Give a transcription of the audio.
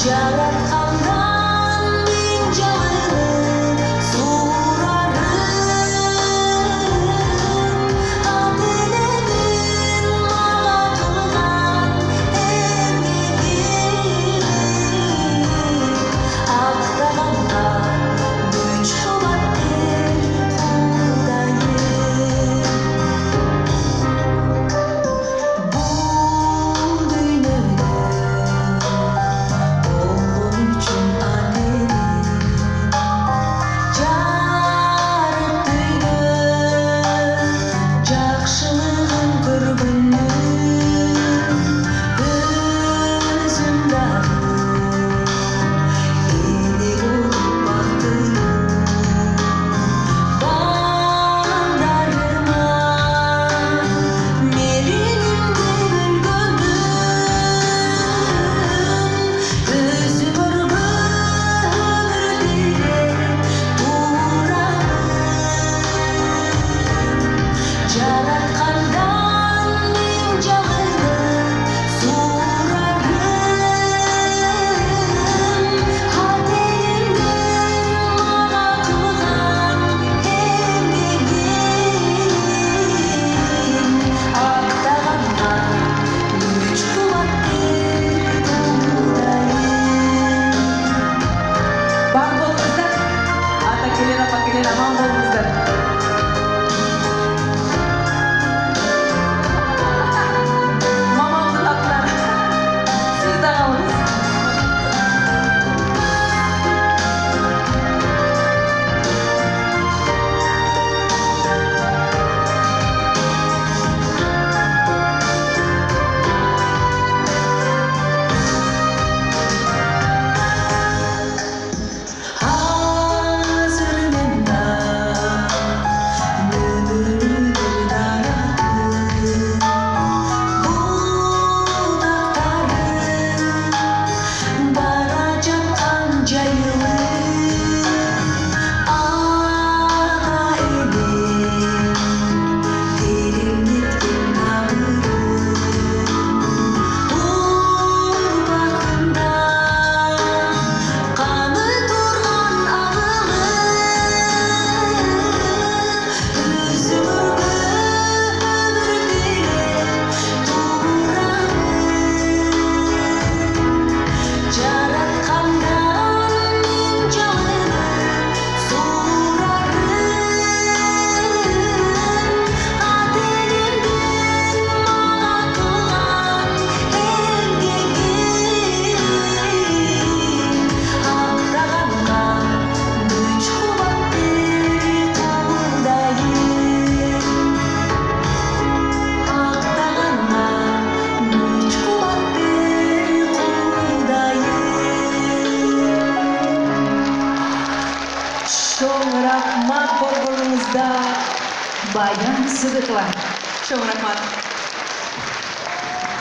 Жараткандан миң жалын сурарым, ата-энемдин мага кылган эмгегин актаганга күч кубат бер Кудайым. Бул дүйнөдө болгон үчүн анени жарыктыйды, жакшылыгын көргөнүм өзүм дагы элек болуп бактым балдарыма. Мээримде бөлгөнүм өзүм өргөн өмүрдү туурабы. Жараткандан миң жалын сурарым, ата-энемдин мага кылган эмгегин актаганга күч кубат бер Кудайым. Бар болуңуздар, ата-келер, апа-келер, аман болуңуздар. Мамамдын аттары сиз да калыңыз. Азыр мен да өмүрдү дараттым, булдактарым бара жаткан жайылып, ага энем тереңдеткен тамырым, урмагында каны турган агылым, өзүм өргөн өмүрдү туурабы. Жараткандан миң жалын сурарым, ата-энемдин мага кылган эмгегин актаганга күч кубат бер Кудайым. Актаганга күч кубат бер Кудайым. Чоң рахмат болгонуңузда, Баян Сыдыкова. Чоң рахмат.